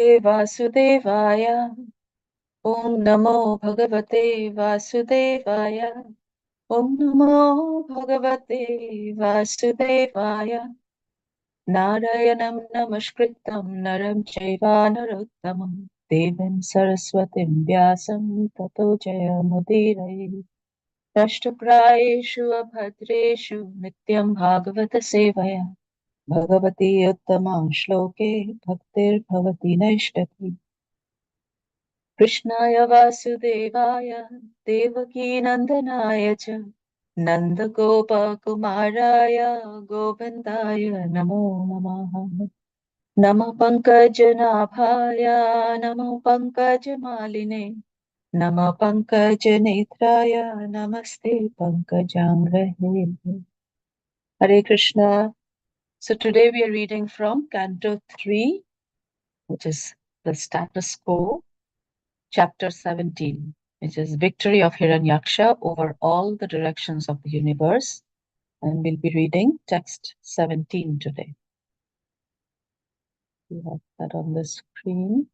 Vasudevaya. Om Namo Bhagavate Vasudevaya. Om Namo Bhagavate Vasudevaya. Narayanam Namaskritam Naram Chaiva Narottamam Devim Saraswatim Vyasam Tato Jayamudiraye. Rashtraprayeshu Abhadreshu Nityam Bhagavata Sevaya. Bhagavati Uttama Shloke Bhaktir Bhavati Naishtaki. Krishnaya Vasudevaya Devaki Nandanaya Cha Nandagopa Kumaraya Govindaya Namo Namaha. Namo Pankajanaphaya Namo Pankajamaline Namo Pankajanetraya Namaste Pankajangrehe. Hare Krishna. So today we are reading from Canto 3, which is the status quo, chapter 17, which is victory of Hiranyaksha over all the directions of the universe. And we'll be reading text 17 today. We have that on the screen.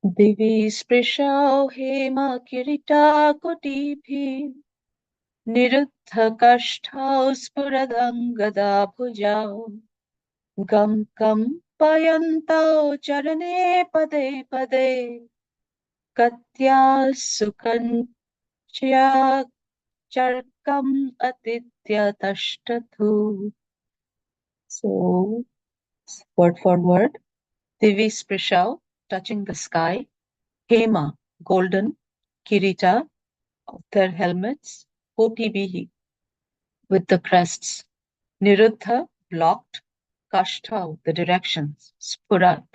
Divi sprishau hema kirita kotibhi niruddha kashtau spuradangada bhujau gam kam payantau charane pade pade katya sukanchya charkam atitya tashtatu. So, word for word. Divi sprishau, touching the sky. Hema, golden. Kirita, of their helmets. Kotibihi, with the crests. Niruddha, blocked. Kashtau, the directions. Spurat,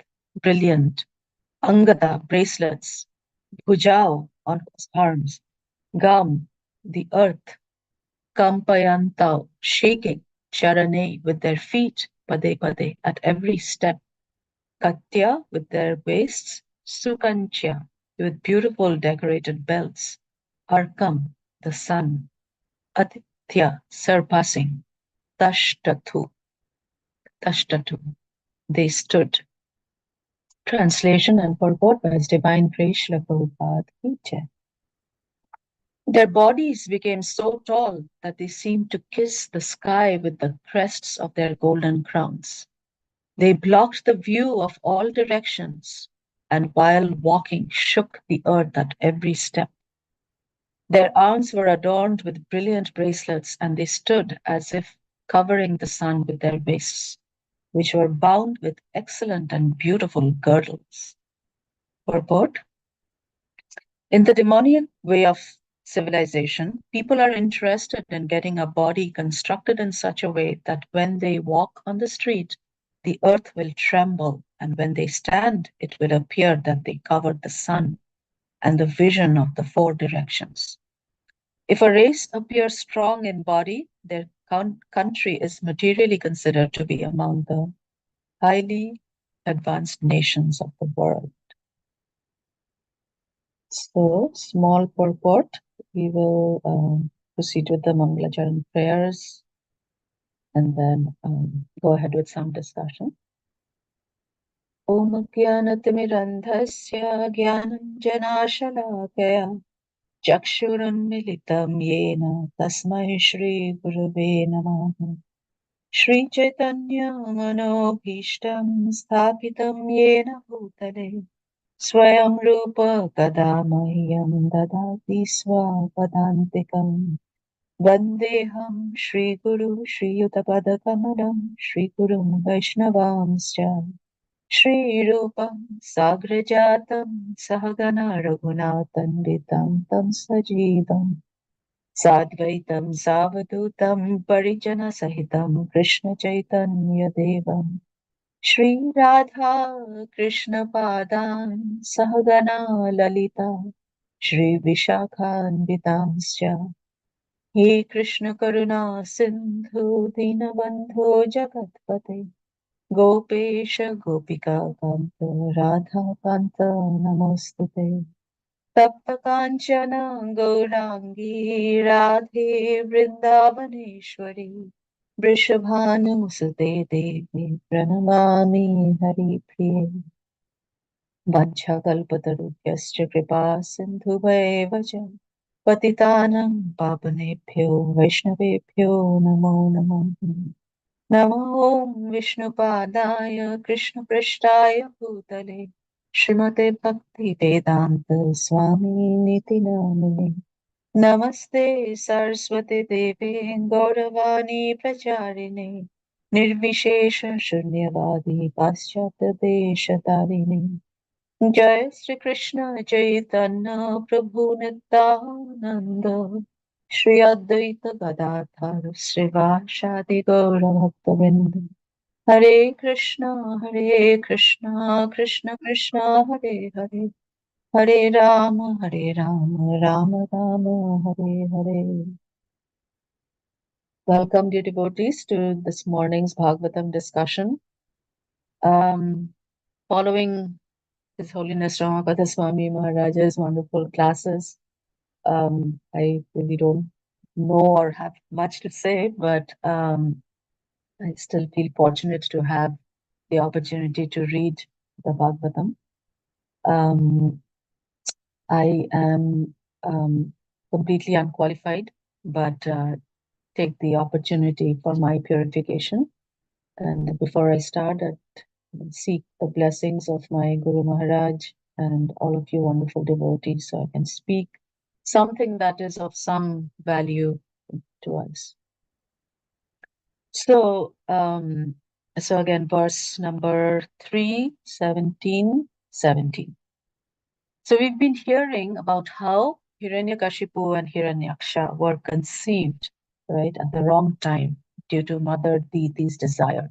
brilliant. Angada, bracelets. Bhujao, on his arms. Gam, the earth. Kampayantau, shaking. Charane, with their feet. Pade pade, at every step. Katya, with their waists. Sukanchya, with beautiful decorated belts. Arkam, the sun. Aditya, surpassing. Tashtatu, they stood. Translation and purport by His Divine Grace Srila Prabhupada Ki Jai. Their bodies became so tall that they seemed to kiss the sky with the crests of their golden crowns. They blocked the view of all directions, and while walking shook the earth at every step. Their arms were adorned with brilliant bracelets, and they stood as if covering the sun with their waists, which were bound with excellent and beautiful girdles. Purport: in the demonic way of civilization, people are interested in getting a body constructed in such a way that when they walk on the street, the earth will tremble, and when they stand, it will appear that they covered the sun and the vision of the four directions. If a race appears strong in body, their country is materially considered to be among the highly advanced nations of the world. So, small purport. We will proceed with the Mangalacharan prayers and then go ahead with some discussion. Om Jnanatirandhasya Jnananjanashalakaya Chakshurunmilitam Yena Tasmai Shri Gurave Namaha. Shri Chaitanya Manobhishtam Sthapitam Yena Bhutale Swayam Rupa Kada Mahyam Dadati Swapadantikam Vandeham Shri Guru Shri Yutapada Kamalam Shri Gurum Vaishnavamscha Shri Rupam Sagrajatam Sahagana Raghunathan Tam Sajivam Sadvaitam Savadutam Parijana Sahitam Krishna Chaitanya Devam Shri Radha Krishna Padan Sahagana Lalita Shri Vishakhanvitamscha He Krishna Karuna Sindhu Dinabandhu Jagatpate Gopesha Gopika Kanta Radha Kanta Namostute Tapta Kanchana Gaurangi Radhe Vrindavaneshwari Vrishabhanu Musute Devi Pranamami Hari Priye. Vanchakalpatarubhyascha kripa sindhubhaiva cha patitanam pavanebhyo vaishnavebhyo namo namaha. Namo Vishnupadaya Krishna Prishtaya Bhutale Srimate Bhakti Vedanta Swami Niti Namine Namaste Saraswati Devi Gauravani Pracharine Nirvishesha Shunyavadi Paschata Deshatarine Jai Sri Krishna Chaitanya Prabhu Nityananda Shri Advaita Gadadhar Srivashadi Gaura Bhaktavinda Hare Krishna Krishna Krishna Hare Hare Hare Rama Rama Rama Hare Hare. Welcome, dear devotees, to this morning's Bhagavatam discussion. Following His Holiness Ramakatha Swami Maharaja's wonderful classes, I really don't know or have much to say, but I still feel fortunate to have the opportunity to read the Bhagavatam. I am completely unqualified, but take the opportunity for my purification. And before I start, I seek the blessings of my Guru Maharaj and all of you wonderful devotees, so I can speak something that is of some value to us. So, again, verse number 3, 17, 17. So we've been hearing about how Hiranyakashipu and Hiranyaksha were conceived, right, at the wrong time due to Mother Diti's desire.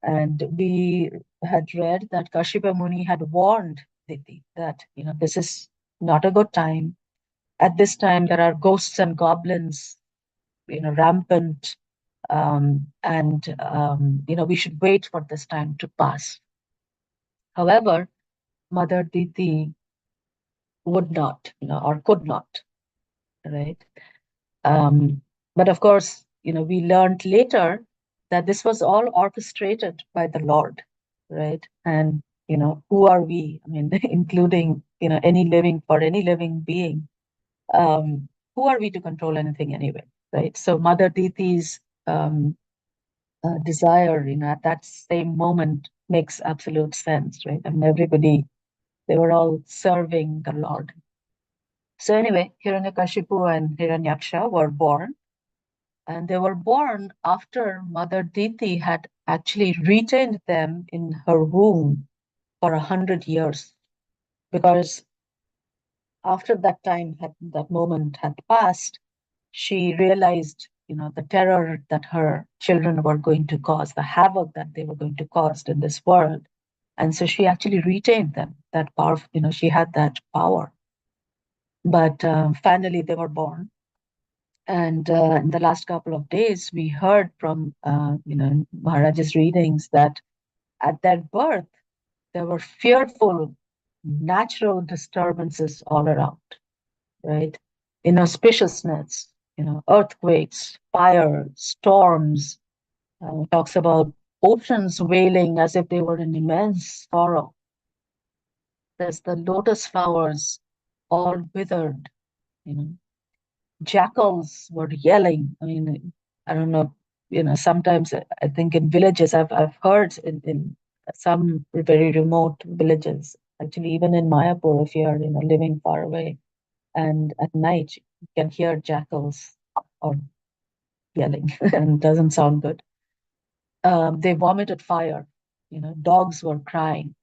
And we had read that Kashipa Muni had warned Diti that, this is not a good time. At this time, there are ghosts and goblins, rampant, and we should wait for this time to pass. However, Mother Diti would not, or could not, right? But of course, we learned later that this was all orchestrated by the Lord, right? And, who are we? I mean, including, any living being, who are we to control anything anyway, right? So Mother Diti's desire, at that same moment makes absolute sense, right? And everybody, they were all serving the Lord. So anyway, Hiranyakashipu and Hiranyaksha were born. And they were born after Mother Diti had actually retained them in her womb for 100 years. Because after that time, that moment had passed, she realized, the terror that her children were going to cause, the havoc that they were going to cause in this world. And so she actually retained them, that power, she had that power. But finally, they were born. And in the last couple of days, we heard from, Maharaj's readings that at their birth, there were fearful natural disturbances all around, right? Inauspiciousness, earthquakes, fire, storms. Talks about oceans wailing as if they were in immense sorrow. There's the lotus flowers all withered, jackals were yelling. I mean, I don't know, sometimes I think in villages, I've heard in some very remote villages, actually, even in Mayapur, if you're, living far away, and at night you can hear jackals or yelling, and it doesn't sound good. They vomited fire, dogs were crying.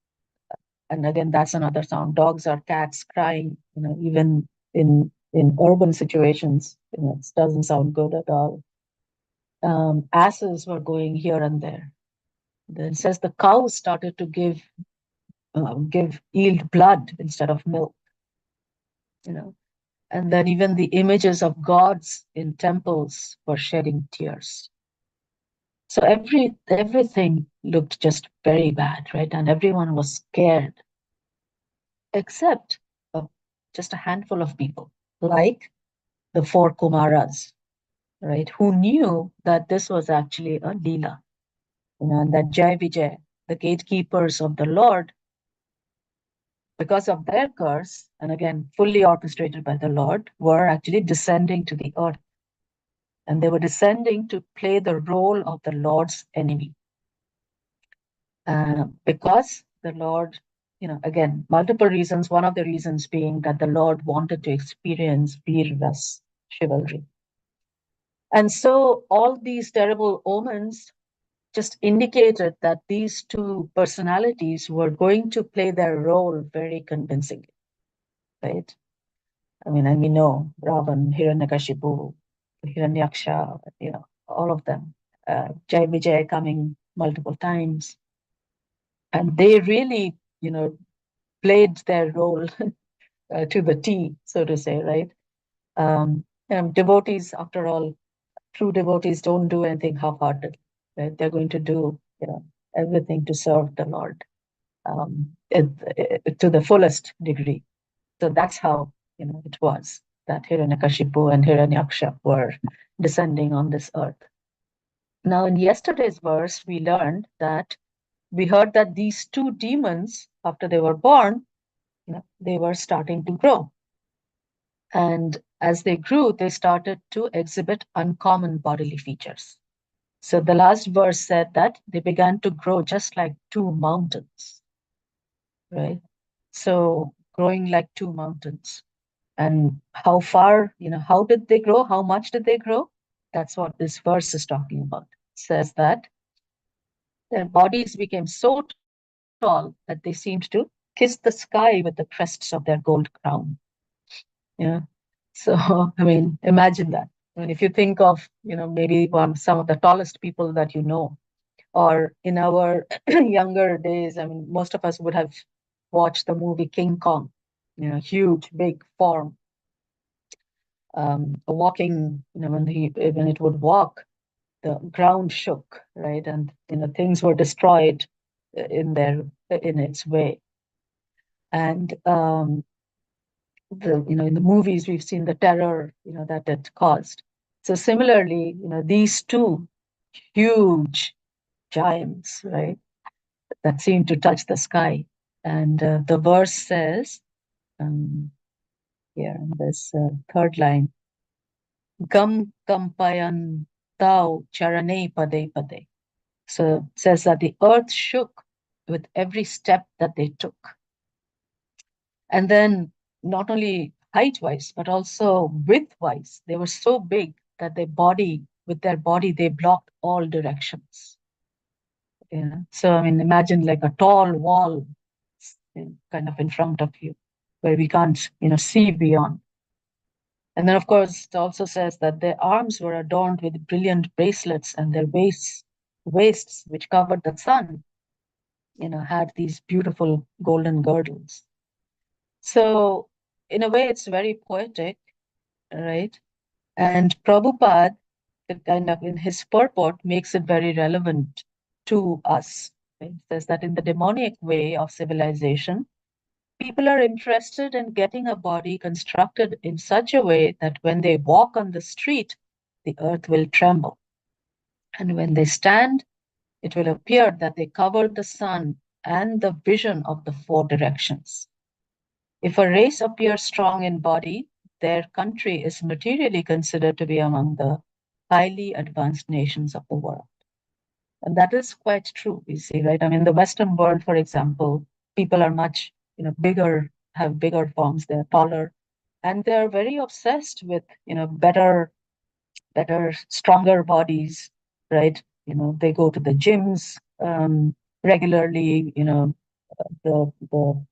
And again, that's another sound. Dogs or cats crying, even in urban situations, it doesn't sound good at all. Asses were going here and there. Then it says the cows started to yield blood instead of milk. And then even the images of gods in temples were shedding tears. So everything looked just very bad, right? And everyone was scared, except just a handful of people, like the four Kumaras, right? Who knew that this was actually a Leela, and that Jai Vijay, the gatekeepers of the Lord, because of their curse, and again, fully orchestrated by the Lord, were actually descending to the earth. And they were descending to play the role of the Lord's enemy. Because the Lord, again, multiple reasons, one of the reasons being that the Lord wanted to experience Veerras, chivalry. And so all these terrible omens just indicated that these two personalities were going to play their role very convincingly, right? I mean, and we know Ravan, Hiranyakashipu, Hiranyaksha, all of them, Jai Vijay coming multiple times. And they really, played their role to the T, so to say, right? Devotees, after all, true devotees don't do anything half-hearted, right? They're going to do, everything to serve the Lord to the fullest degree. So that's how, it was that Hiranyakashipu and Hiranyaksha were descending on this earth. Now, in yesterday's verse, we heard that these two demons, after they were born, they were starting to grow. And as they grew, they started to exhibit uncommon bodily features. So the last verse said that they began to grow just like two mountains, right? So growing like two mountains. And how far, how did they grow? How much did they grow? That's what this verse is talking about. It says that their bodies became so tall that they seemed to kiss the sky with the crests of their gold crown. Yeah. So, I mean, imagine that. I mean, if you think of, maybe some of the tallest people that you know, or in our younger days, I mean, most of us would have watched the movie King Kong, huge, big form, walking, when it would walk, the ground shook, right? And, things were destroyed in its way. And, in the movies, we've seen the terror, that it caused. So similarly, these two huge giants, right, that seem to touch the sky. And the verse says, here in this third line, Gam kampayan tau charane pade pade. So it says that the earth shook with every step that they took. And then not only height-wise, but also width-wise, they were so big that with their body, they blocked all directions. So, I mean, imagine like a tall wall kind of in front of you where we can't, see beyond. And then, of course, it also says that their arms were adorned with brilliant bracelets and their waists, which covered the sun, had these beautiful golden girdles. So, in a way, it's very poetic, right? And Prabhupada, kind of in his purport, makes it very relevant to us. Right? It says that in the demonic way of civilization, people are interested in getting a body constructed in such a way that when they walk on the street, the earth will tremble. And when they stand, it will appear that they cover the sun and the vision of the four directions. If a race appears strong in body, their country is materially considered to be among the highly advanced nations of the world. And that is quite true, we see, right? I mean, the Western world, for example, people are much, bigger, have bigger forms, they're taller, and they're very obsessed with, better, stronger bodies, right? They go to the gyms regularly, the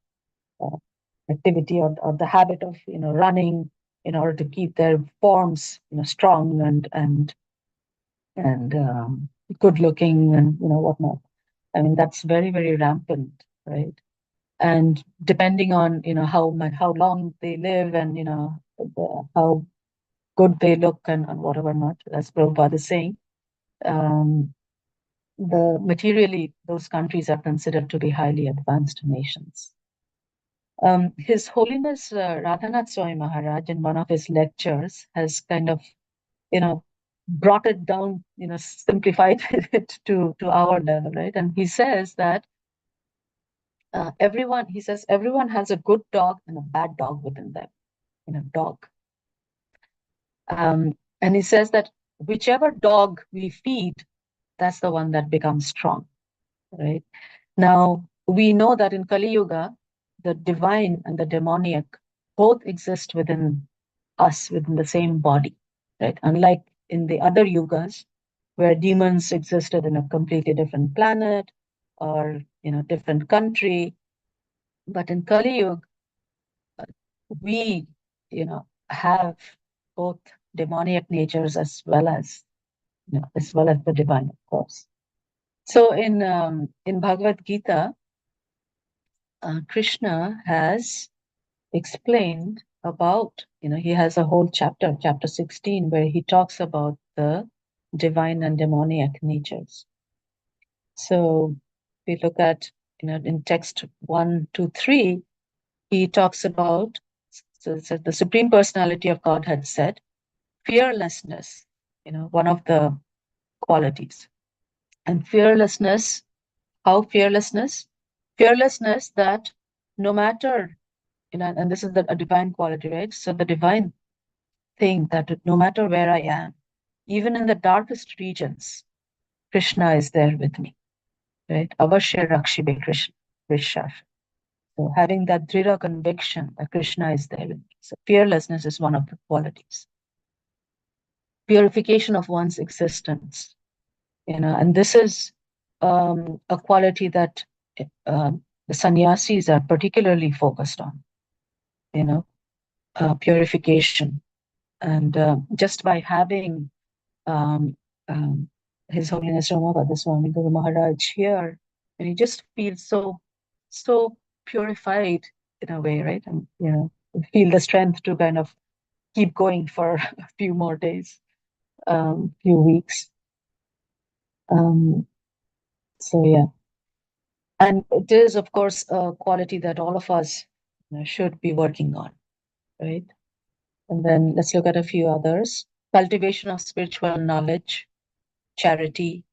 activity or the habit of running in order to keep their forms strong and good looking and whatnot. I mean that's very very rampant, right? And depending on how long they live and how good they look and whatever not, as Prabhupada is saying, the materially those countries are considered to be highly advanced nations. His Holiness Radhanath Swami Maharaj, in one of his lectures, has kind of, brought it down, simplified it to our level, right? And he says that everyone, he says, everyone has a good dog and a bad dog within them, dog. And he says that whichever dog we feed, that's the one that becomes strong, right? Now, we know that in Kali Yuga, the divine and the demoniac both exist within us, within the same body, right? Unlike in the other yugas, where demons existed in a completely different planet or, different country. But in Kali Yuga, we, have both demoniac natures as well as the divine, of course. So in Bhagavad Gita, Krishna has explained about, he has a whole chapter 16, where he talks about the divine and demoniac natures. So we look at, in text 1, 2, 3, he talks about, so the Supreme Personality of Godhead said, fearlessness, one of the qualities. And fearlessness, how fearlessness? Fearlessness that no matter, and this is a divine quality, right? So the divine thing that no matter where I am, even in the darkest regions, Krishna is there with me, right? Avashya Rakshibe Krishna. So having that drira conviction that Krishna is there with me. So fearlessness is one of the qualities. Purification of one's existence, and this is a quality that the sannyasis are particularly focused on, purification. And just by having um, His Holiness Ramabhadra Swami Guru Maharaj here, and he just feels so purified in a way, right? And feel the strength to kind of keep going for a few more days, few weeks. So yeah, and it is, of course, a quality that all of us should be working on, right? And then let's look at a few others. Cultivation of spiritual knowledge, charity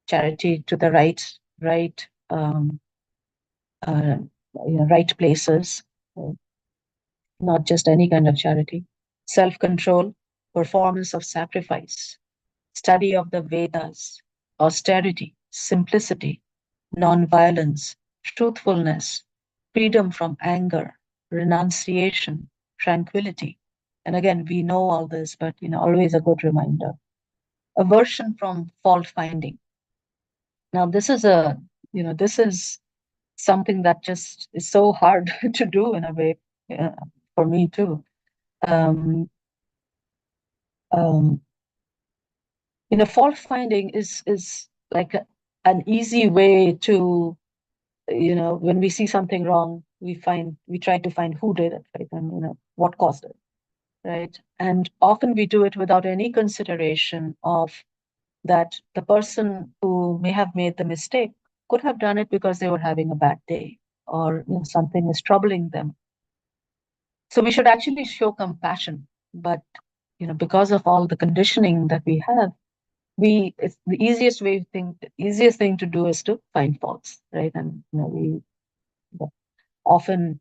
to the right right places, not just any kind of charity. Self-control, performance of sacrifice, study of the Vedas, austerity, simplicity, non-violence, truthfulness, freedom from anger, renunciation, tranquility. And again, we know all this, but always a good reminder. Aversion from fault finding. Now, this is something that just is so hard to do in a way, for me too. Fault finding is like an easy way to, when we see something wrong, we try to find who did it, right? And what caused it, right? And often we do it without any consideration of that the person who may have made the mistake could have done it because they were having a bad day, or something is troubling them. So we should actually show compassion, but because of all the conditioning that we have, it's the easiest thing to do is to find faults, right? And we often,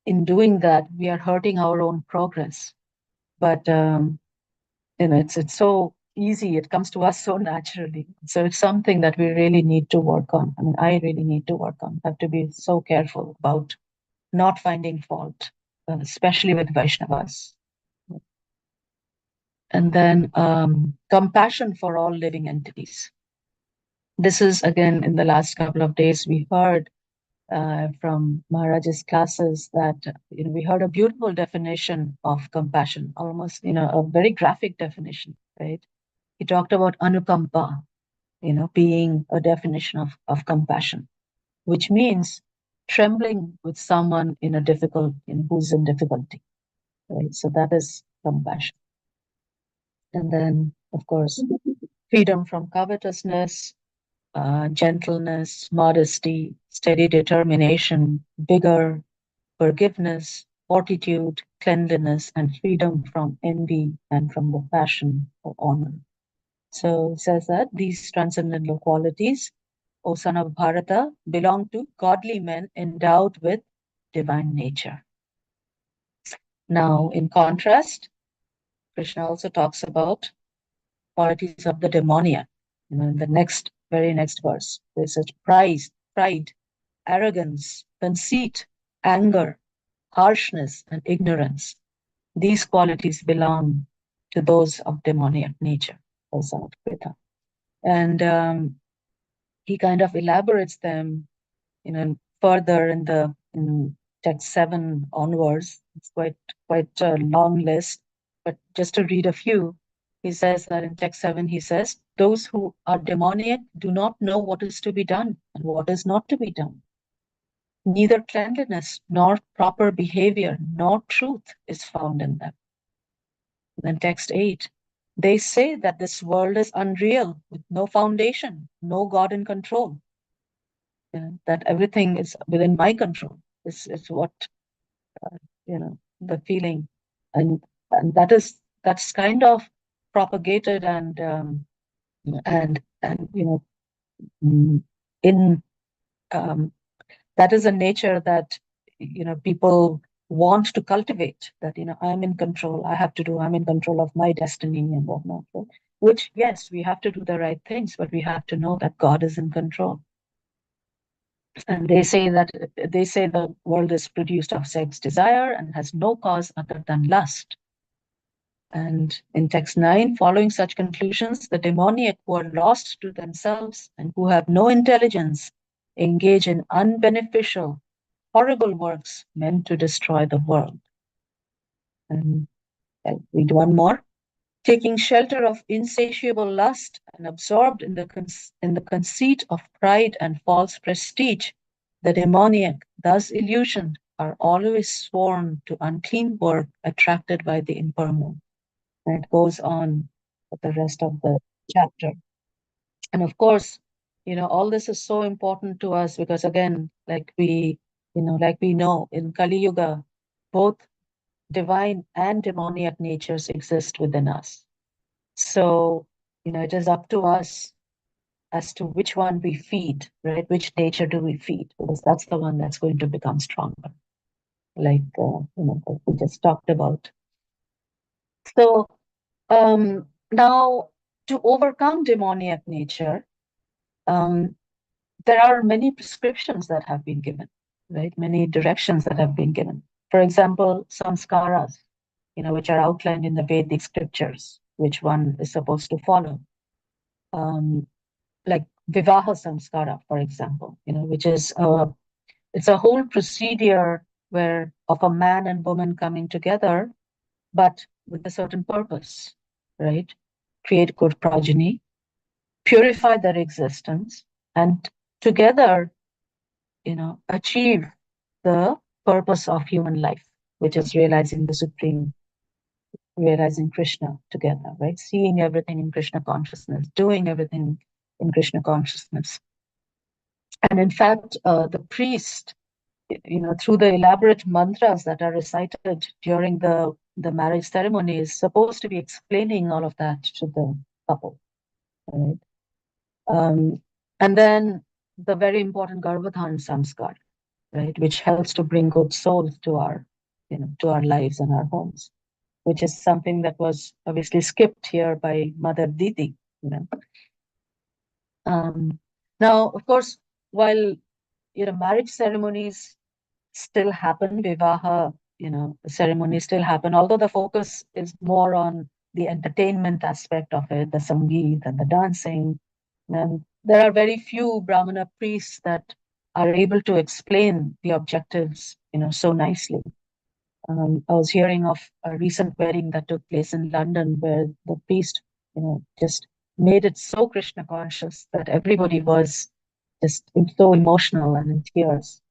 in doing that, we are hurting our own progress. But it's so easy, it comes to us so naturally. So it's something that we really need to work on. I mean, I really need to work on. I have to be so careful about not finding fault, especially with Vaishnavas. And then compassion for all living entities. This is, again, in the last couple of days, we heard from Maharaj's classes that, we heard a beautiful definition of compassion, almost, a very graphic definition, right? He talked about anukampa, being a definition of compassion, which means trembling with someone who's in difficulty, right? So that is compassion. And then, of course, freedom from covetousness, gentleness, modesty, steady determination, vigor, forgiveness, fortitude, cleanliness, and freedom from envy and from the passion for honor. So it says that these transcendental qualities O son of Bharata, belong to godly men endowed with divine nature. Now, in contrast, Krishna also talks about qualities of the demoniac. In the very next verse, there's such pride, arrogance, conceit, anger, harshness, and ignorance. These qualities belong to those of demoniac nature, O son of Pritha. And he kind of elaborates them, further in text 7 onwards. It's quite a long list, but just to read a few, he says that in text 7, he says, those who are demoniac do not know what is to be done and what is not to be done. Neither cleanliness nor proper behavior nor truth is found in them. Then text 8, they say that this world is unreal, with no foundation, no God in control. That everything is within my control. Is what the feeling, and that's kind of propagated and in that is a nature that people want to cultivate, that I'm in control, I'm in control of my destiny and whatnot. Which, yes, we have to do the right things, but we have to know that God is in control. And they say the world is produced of sex desire and has no cause other than lust. And in text 9, following such conclusions, the demoniac who are lost to themselves and who have no intelligence engage in unbeneficial, horrible works meant to destroy the world. And I'll read one more. Taking shelter of insatiable lust and absorbed in the conceit of pride and false prestige, the demoniac, thus illusioned, are always sworn to unclean work attracted by the impermanent. And it goes on with the rest of the chapter. And of course, all this is so important to us because, again, like we know in Kali Yuga, both divine and demoniac natures exist within us. So, it is up to us as to which one we feed, right? Which nature do we feed? Because that's the one that's going to become stronger, like we just talked about. So now, to overcome demoniac nature, there are many prescriptions that have been given, right? Many directions that have been given. For example, samskaras, which are outlined in the Vedic scriptures, which one is supposed to follow. Like Vivaha Samskara, for example, which is it's a whole procedure of a man and woman coming together, but with a certain purpose, right? Create good progeny, purify their existence, and together, achieve the purpose of human life, which is realizing Krishna together, right? Seeing everything in Krishna consciousness, doing everything in Krishna consciousness. And in fact, the priest, through the elaborate mantras that are recited during the marriage ceremony, is supposed to be explaining all of that to the couple, right? And then the very important Garbhadhan Samskar, right, which helps to bring good souls to our lives and our homes, which is something that was obviously skipped here by Mother Didi. Now, of course, while marriage ceremonies still happen, vivaha ceremonies still happen, although the focus is more on the entertainment aspect of it, the sangeet and the dancing. And there are very few Brahmana priests that are able to explain the objectives so nicely. I was hearing of a recent wedding that took place in London where the priest just made it so Krishna conscious that everybody was just so emotional and in tears.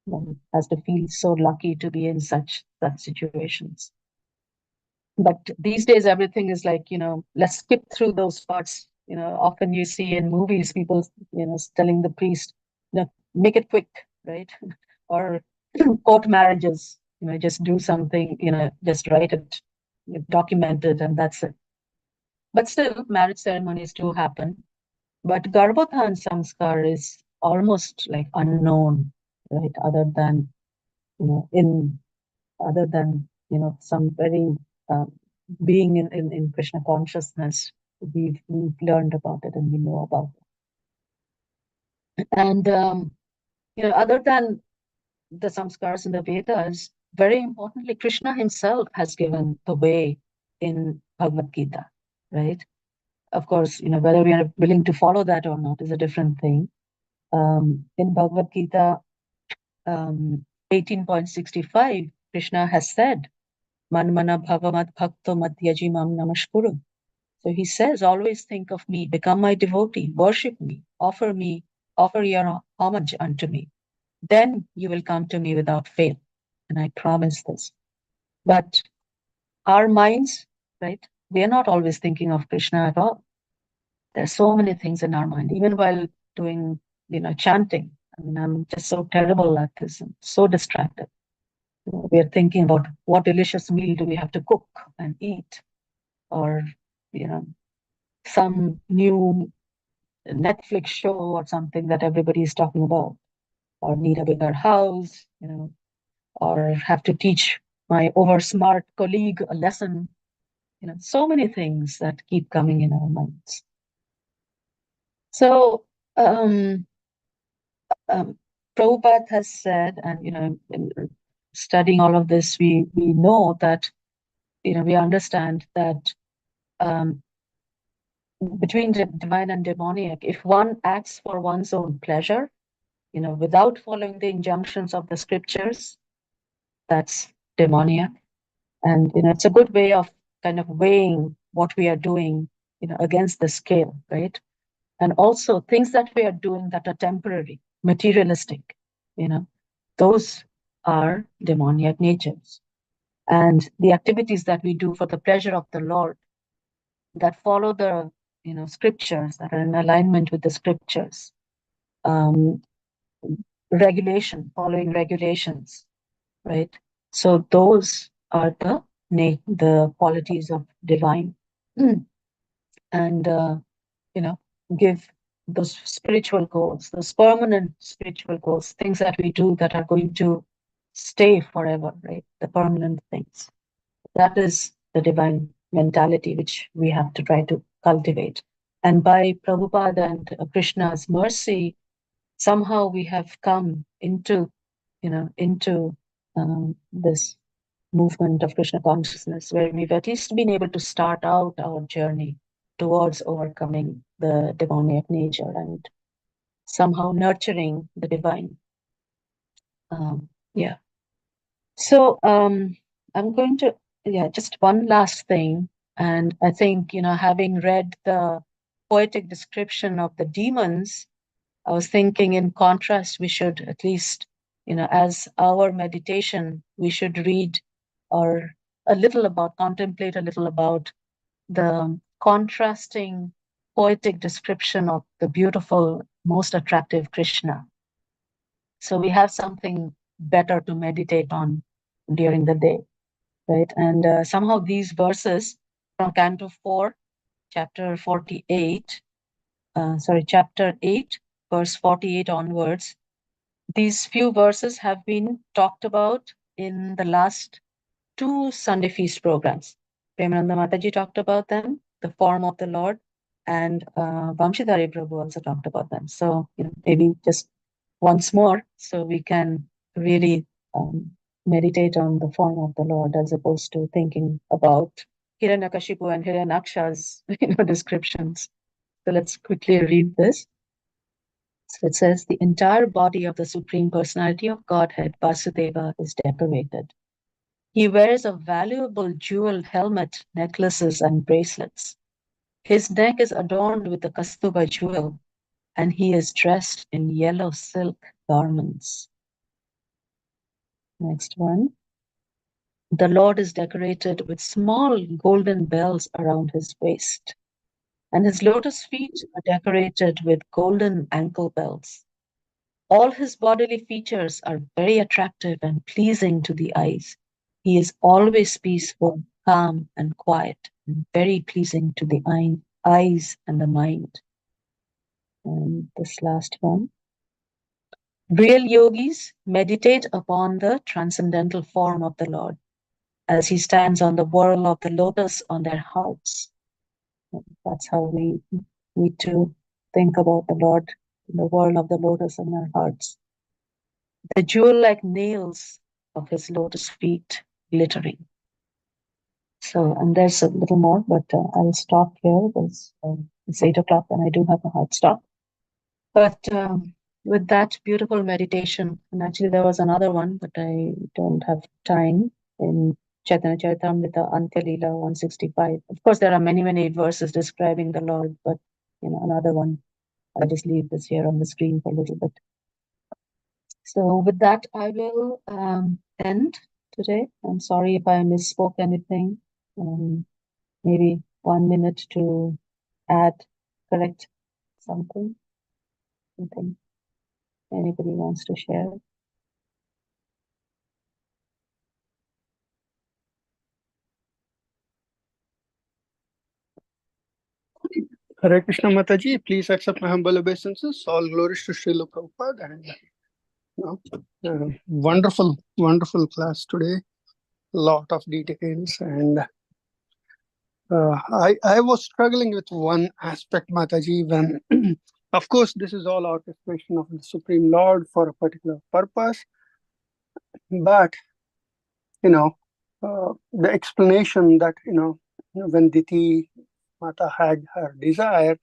One has to feel so lucky to be in such situations. But these days, everything is like, let's skip through those parts. Often you see in movies people, telling the priest, make it quick, right? Or court marriages, just do something, just write it, document it, and that's it. But still, marriage ceremonies do happen. But Garbhodhan samskar is almost like unknown, right? Other than, some very being in Krishna consciousness, we've learned about it and we know about it. And other than the samskars in the Vedas, very importantly, Krishna himself has given the way in Bhagavad Gita, right? Of course, whether we are willing to follow that or not is a different thing. In Bhagavad Gita 18.65, Krishna has said, Manmana bhavamat bhakto madhyaji mam namaskuru. So he says, always think of me, become my devotee, worship me, offer your homage unto me. Then you will come to me without fail. And I promise this. But our minds, right, we are not always thinking of Krishna at all. There's so many things in our mind, even while doing, chanting. I mean, I'm just so terrible at this and so distracted. We are thinking about what delicious meal do we have to cook and eat, or, some new Netflix show or something that everybody is talking about, or need a bigger house, or have to teach my over smart colleague a lesson. So many things that keep coming in our minds. So Prabhupada has said, and in studying all of this, we know that we understand that between the divine and demoniac, if one acts for one's own pleasure, without following the injunctions of the scriptures, that's demoniac. And it's a good way of kind of weighing what we are doing, against the scale, right? And also things that we are doing that are temporary, materialistic, those are demoniac natures. And the activities that we do for the pleasure of the Lord, that follow the scriptures, that are in alignment with the scriptures, following regulations, right? So those are the qualities of divine. And give those spiritual goals, those permanent spiritual goals, things that we do that are going to stay forever, right? The permanent things. That is the divine mentality which we have to try to cultivate. And by Prabhupada and Krishna's mercy, somehow we have come into this movement of Krishna consciousness, where we've at least been able to start out our journey towards overcoming the demoniac nature and somehow nurturing the divine. Yeah. So I'm going to, just one last thing. And I think, having read the poetic description of the demons, I was thinking in contrast, we should at least, as our meditation, we should read or contemplate a little about the contrasting poetic description of the beautiful, most attractive Krishna. So we have something better to meditate on during the day, right? And somehow these verses from Canto 4, chapter 48, chapter 8, verse 48 onwards, these few verses have been talked about in the last 2 Sunday feast programs. Premananda Mataji talked about them, the form of the Lord, and Vamshidhari Prabhu also talked about them. So maybe just once more, so we can really meditate on the form of the Lord as opposed to thinking about Hiranyakashipu and Hiranyaksha's descriptions. So let's quickly read this. So it says, the entire body of the Supreme Personality of Godhead, Vasudeva, is decorated. He wears a valuable jewel helmet, necklaces, and bracelets. His neck is adorned with the Kastuba jewel, and he is dressed in yellow silk garments. Next one. The Lord is decorated with small golden bells around his waist, and his lotus feet are decorated with golden ankle bells. All his bodily features are very attractive and pleasing to the eyes. He is always peaceful, calm, and quiet, and very pleasing to the eyes and the mind. And this last one. Real yogis meditate upon the transcendental form of the Lord as he stands on the whirl of the lotus on their hearts. That's how we need to think about the Lord in the whirl of the lotus on our hearts. The jewel-like nails of his lotus feet glittering. So, and there's a little more, but I'll stop here because it's 8 o'clock and I do have a hard stop. But with that beautiful meditation, and actually there was another one, but I don't have time, in Chaitanya Charitamrita Antya Leela 165. Of course, there are many, many verses describing the Lord, but another one, I'll just leave this here on the screen for a little bit. So with that, I will end today. I'm sorry if I misspoke anything. Maybe 1 minute to add, correct something. Anybody wants to share? Hare Krishna Mataji, please accept my humble obeisances. All glories to Srila Prabhupada. And wonderful, wonderful class today. Lot of details, and I was struggling with one aspect, Mataji, when of course this is all orchestration of the Supreme Lord for a particular purpose, but the explanation that when Diti Mata had her desire,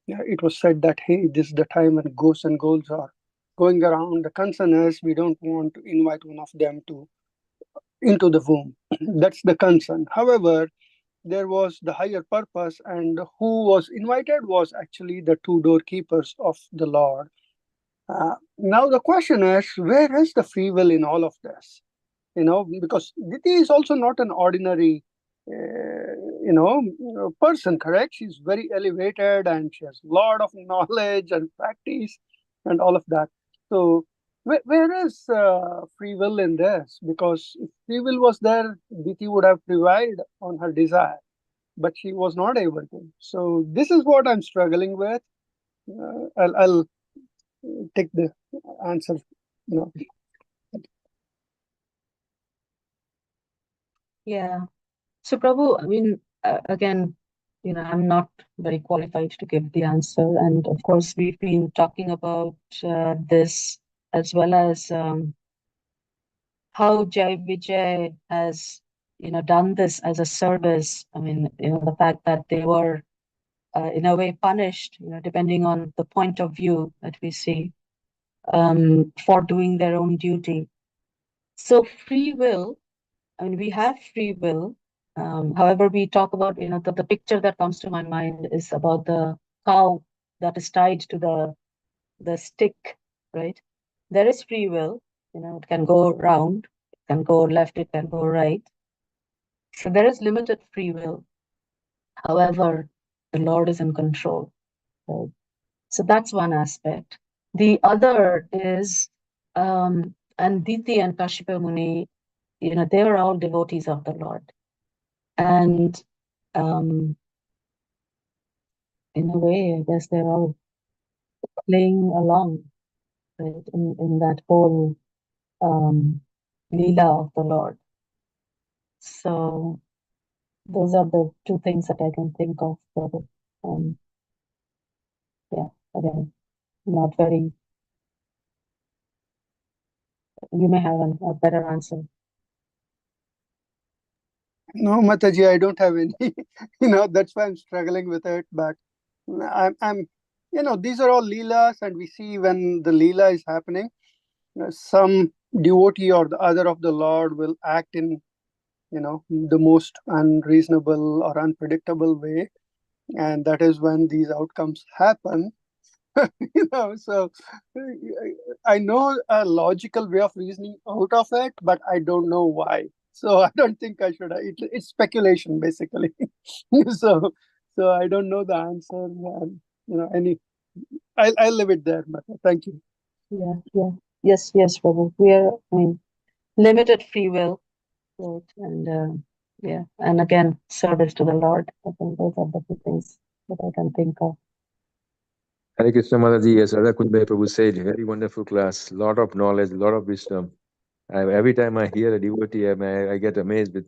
it was said that, hey, this is the time when ghosts and ghouls are going around. The concern is we don't want to invite one of them into the womb. That's the concern. However, there was the higher purpose, and who was invited was actually the two doorkeepers of the Lord. Now the question is, where is the free will in all of this? Because Diti is also not an ordinary person, correct? She's very elevated and she has a lot of knowledge and practice and all of that. So where is free will in this? Because if free will was there, Diti would have prevailed on her desire, but she was not able to. So this is what I'm struggling with. I'll take the answer. Yeah. So, Prabhu, I mean, again, I'm not very qualified to give the answer. And of course, we've been talking about this as well as how Jai Vijay has, done this as a service. I mean, the fact that they were, in a way, punished, depending on the point of view that we see, for doing their own duty. So, free will, I mean, we have free will. However, we talk about, the picture that comes to my mind is about the cow that is tied to the stick, right? There is free will, it can go round, it can go left, it can go right. So there is limited free will. However, the Lord is in control, right? So that's one aspect. The other is, and Diti and Kashyapa Muni, they were all devotees of the Lord. And in a way, I guess they're all playing along, right, in that whole Leela of the Lord. So those are the two things that I can think of. Yeah, again, not very, you may have a better answer. No, Mataji, I don't have any. That's why I'm struggling with it. But I'm these are all leelas, and we see when the leela is happening, some devotee or the other of the Lord will act in, the most unreasonable or unpredictable way, and that is when these outcomes happen. So I know a logical way of reasoning out of it, but I don't know why. So I don't think I should. It's speculation, basically. so so I don't know the answer. I'll leave it there, but thank you. Yeah. Yes, Prabhu. We are, I mean, limited free will, right? And yeah, and again, service to the Lord. I think those are the two things that I can think of. Hare Krishna Mataji, as Radha Kundai Prabhu said, very wonderful class, lot of knowledge, lot of wisdom. Every time I hear a devotee, I get amazed with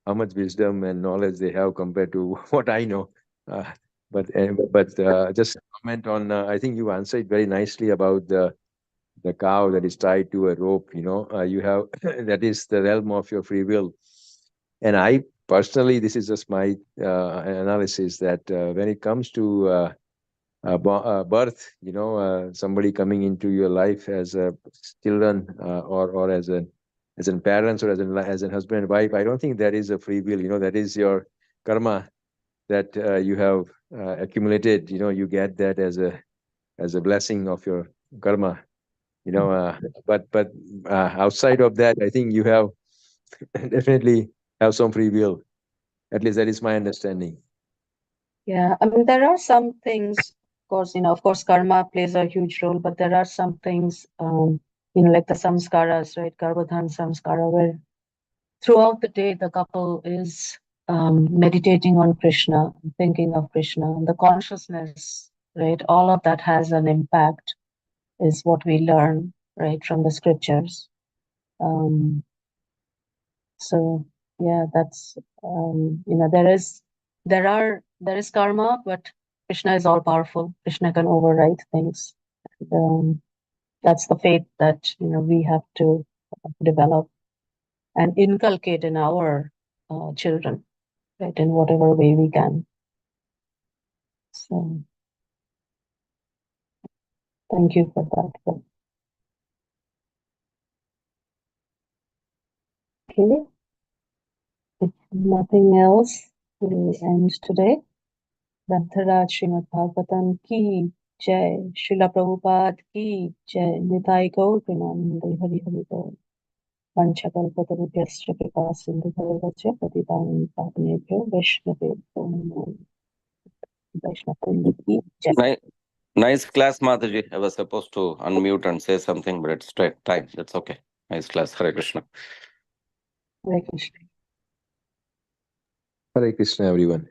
how much wisdom and knowledge they have compared to what I know. But just comment on, I think you answered very nicely about the cow that is tied to a rope. You have that is the realm of your free will. And I personally, this is just my analysis that when it comes to birth, somebody coming into your life as a children or as an parents or as an husband and wife, I don't think that is a free will. That is your karma that you have accumulated. You get that as a blessing of your karma. But outside of that, I think you have definitely have some free will. At least that is my understanding. Yeah, I mean, there are some things, of course, karma plays a huge role, but there are some things, like the samskaras, right? Garbhodhan samskara, where throughout the day, the couple is meditating on Krishna, thinking of Krishna, and the consciousness, right? All of that has an impact, is what we learn, right, from the scriptures. So yeah, that's there is karma, but Krishna is all powerful. Krishna can override things. And, that's the faith that we have to develop and inculcate in our children, right, in whatever way we can. So thank you for that. Okay, if nothing else, we'll end today. Grantaraj Srimad Bhagavatam ki jai, Srila Prabhupada ki jai, Nitai Gaur Premanande Hari Hari Bol. Panchakalpatarubhyascha kripa sindhu bhagavacha patitanam pavanebhyo Vaishnavebhyo Vaishnava ki jai. Nice class, Mataji. I was supposed to unmute and say something, but it's straight time. That's okay. Nice class. Hare Krishna. Hare Krishna. Hare Krishna, everyone.